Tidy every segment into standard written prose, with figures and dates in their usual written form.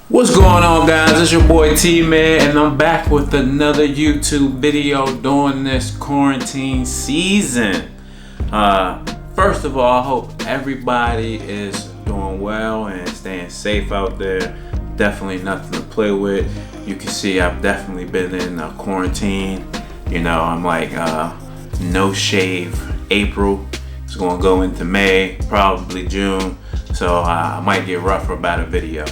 What's going on, guys? It's your boy T-Man, and I'm back with another YouTube video during this quarantine season. First of all, I hope everybody is doing well and staying safe out there. Definitely nothing to play with. You can see I've definitely been in quarantine. You know, I'm like no shave April. It's gonna go into May, probably June. So I might get rougher about a video.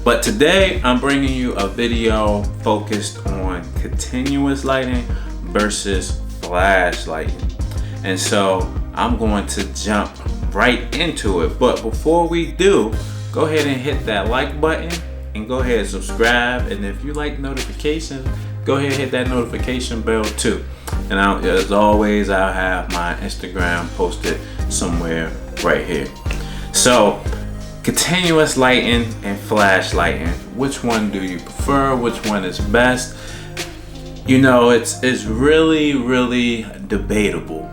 But today I'm bringing you a video focused on continuous lighting versus flash lighting. And so I'm going to jump right into it. But before we do, go ahead and hit that like button and go ahead and subscribe. And if you like notifications, go ahead and hit that notification bell too. And as always, I'll have my Instagram posted somewhere right here. So, continuous lighting and flash lighting, which one do you prefer? Which one is best? You know, it's really debatable.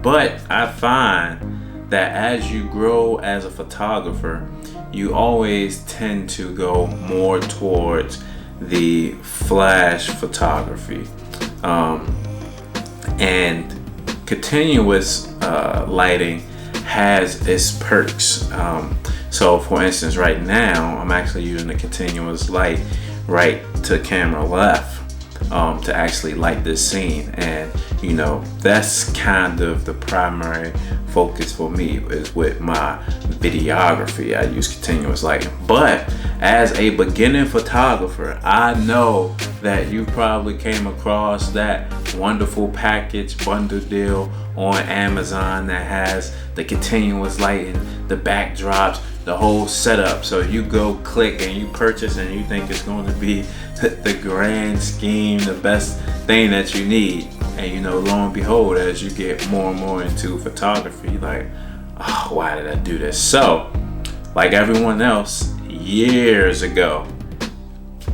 But I find that as you grow as a photographer, you always tend to go more towards the flash photography. And continuous lighting has its perks. So for instance, right now I'm actually using a continuous light right to camera left to actually light this scene, and you know, that's kind of the primary focus for me is with my videography. I use continuous lighting. But as a beginning photographer, I know that you probably came across that wonderful package bundle deal on Amazon that has the continuous lighting, the backdrops, the whole setup. So you go click and you purchase and you think it's going to be the grand scheme, the best thing that you need. And you know, lo and behold, as you get more and more into photography, you're like, oh, why did I do this? So, like everyone else, years ago,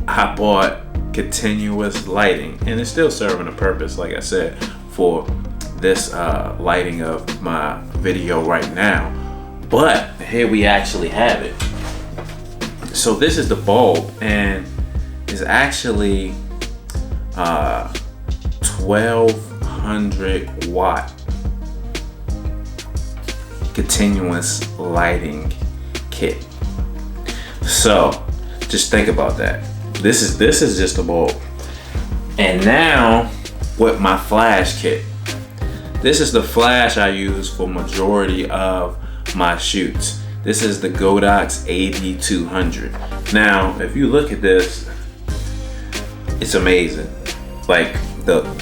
I bought continuous lighting, and it's still serving a purpose, like I said, for this lighting of my video right now. But here we actually have it. So this is the bulb, and it's actually 1200 watt continuous lighting kit. So just think about that. This is just a bulb. And now with my flash kit, this is the flash I use for majority of my shoots. This is the Godox AD200. Now if you look at this, it's amazing. Like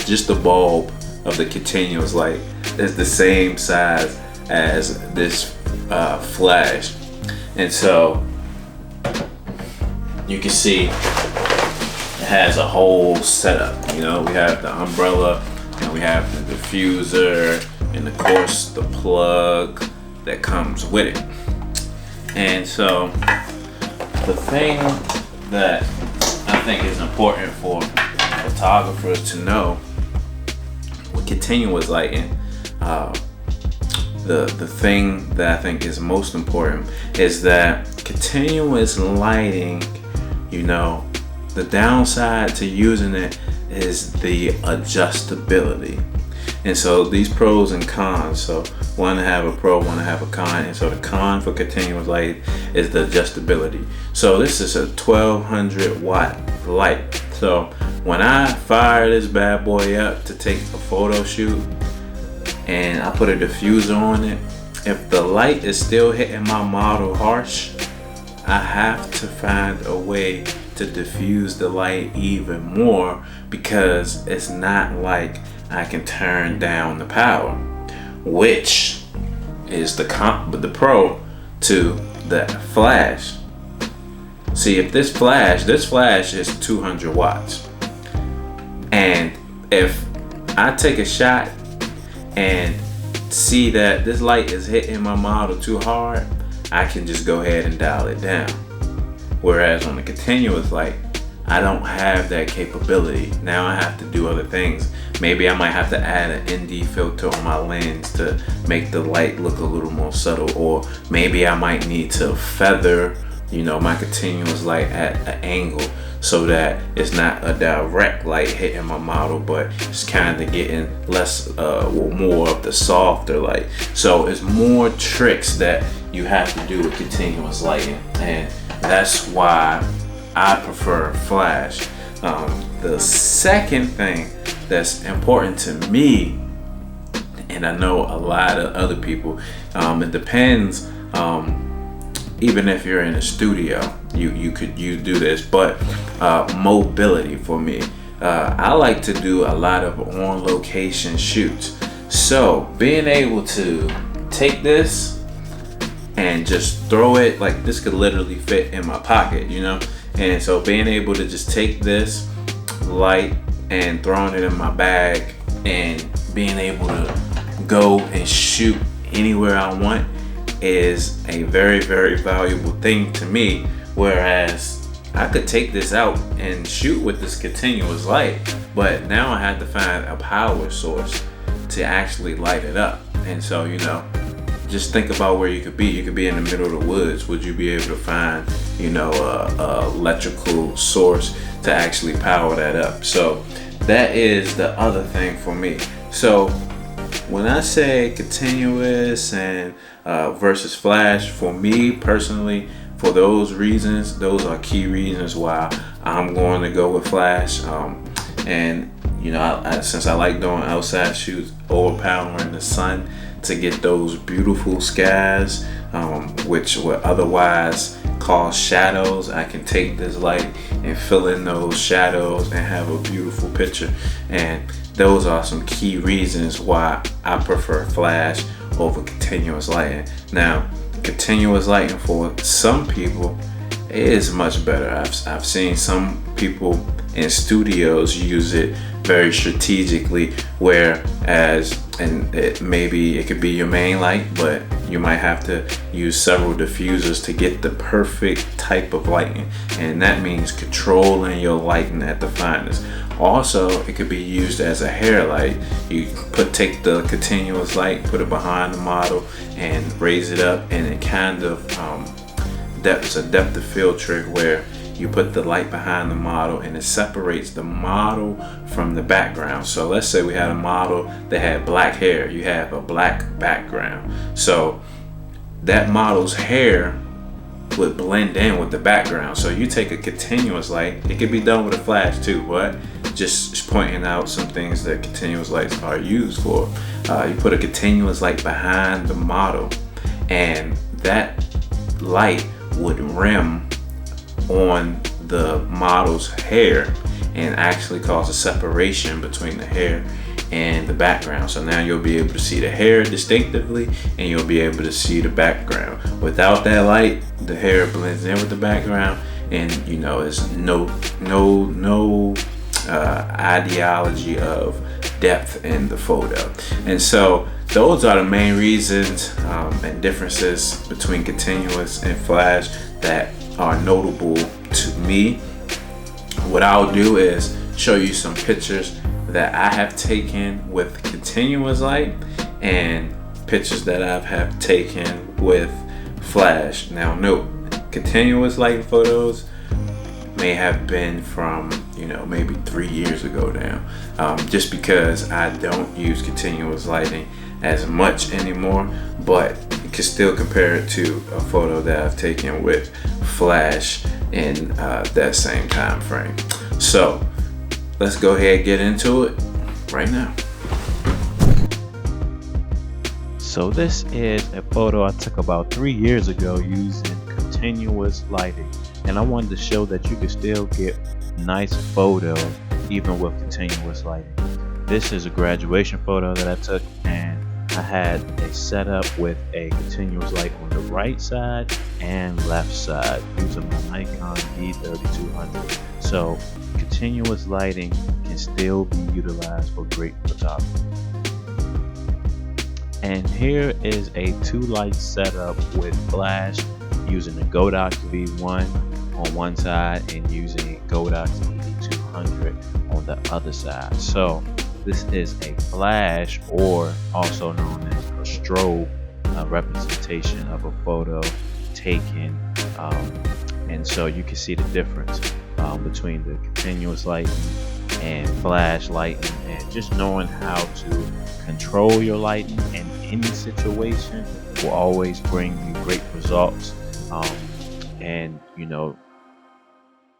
just the bulb of the continuous light is the same size as this flash. And so you can see it has a whole setup. You know, we have the umbrella and we have the diffuser and of course the plug that comes with it. And so the thing that I think is important for photographers to know with continuous lighting, the thing that I think is most important is that continuous lighting, you know, the downside to using it is the adjustability. And so these pros and cons, so one to have a pro, one to have a con. And so the con for continuous light is the adjustability. So this is a 1200 watt light. So when I fire this bad boy up to take a photo shoot and I put a diffuser on it, if the light is still hitting my model harsh, I have to find a way to diffuse the light even more, because it's not like I can turn down the power, which is the pro to the flash. See, if this flash is 200 watts, and if I take a shot and see that this light is hitting my model too hard, I can just go ahead and dial it down. Whereas on the continuous light, I don't have that capability. Now I have to do other things. Maybe I might have to add an ND filter on my lens to make the light look a little more subtle, or maybe I might need to feather my continuous light at an angle, so that it's not a direct light hitting my model, but it's kind of getting more of the softer light. So it's more tricks that you have to do with continuous lighting, and that's why I prefer flash. The second thing that's important to me, and I know a lot of other people, it depends. Even if you're in a studio, you do this, but mobility for me. I like to do a lot of on location shoots. So being able to take this and just throw it, like this could literally fit in my pocket, And so being able to just take this light and throwing it in my bag and being able to go and shoot anywhere I want is a very, very valuable thing to me. Whereas I could take this out and shoot with this continuous light, but now I have to find a power source to actually light it up. And so, just think about where you could be. You could be in the middle of the woods. Would you be able to find, a electrical source to actually power that up? So that is the other thing for me. So when I say continuous and versus flash, for me personally, for those reasons, those are key reasons why I'm going to go with flash. And since I like doing outside shoots, overpowering the sun to get those beautiful skies, which would otherwise cause shadows, I can take this light and fill in those shadows and have a beautiful picture. And those are some key reasons why I prefer flash over continuous lighting. Now, continuous lighting for some people is much better. I've seen some people in studios use it very strategically, whereas maybe it could be your main light, but you might have to use several diffusers to get the perfect type of lighting, and that means controlling your lighting at the finest. Also, it could be used as a hair light. You take the continuous light, put it behind the model, and raise it up, and it kind of it's a depth of field trick where you put the light behind the model and it separates the model from the background. So let's say we had a model that had black hair. You have a black background. So that model's hair would blend in with the background. So you take a continuous light. It can be done with a flash too, but just pointing out some things that continuous lights are used for. You put a continuous light behind the model, and that light would rim on the model's hair and actually cause a separation between the hair and the background. So now you'll be able to see the hair distinctively, and you'll be able to see the background. Without that light, the hair blends in with the background, and it's no ideology of depth in the photo. And so those are the main reasons and differences between continuous and flash that are notable to me. What I'll do is show you some pictures that I have taken with continuous light and pictures that I have taken with flash. Now note, continuous light photos may have been from maybe 3 years ago now, just because I don't use continuous lighting as much anymore, but you can still compare it to a photo that I've taken with flash in that same time frame. So let's go ahead and get into it right now. So this is a photo I took about 3 years ago using continuous lighting, and I wanted to show that you can still get nice photo even with continuous lighting. This is a graduation photo that I took, and I had a setup with a continuous light on the right side and left side using my Nikon AD200. So continuous lighting can still be utilized for great photography. And here is a 2-light setup with flash using the Godox V1 on one side and using Godox AD200 on the other side. So this is a flash, or also known as a strobe, representation of a photo taken And so you can see the difference between the continuous lighting and flash lighting, and just knowing how to control your lighting in any situation will always bring you great results. And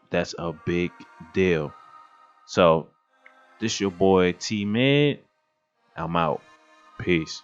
that's a big deal. So this your boy T Mid. I'm out. Peace.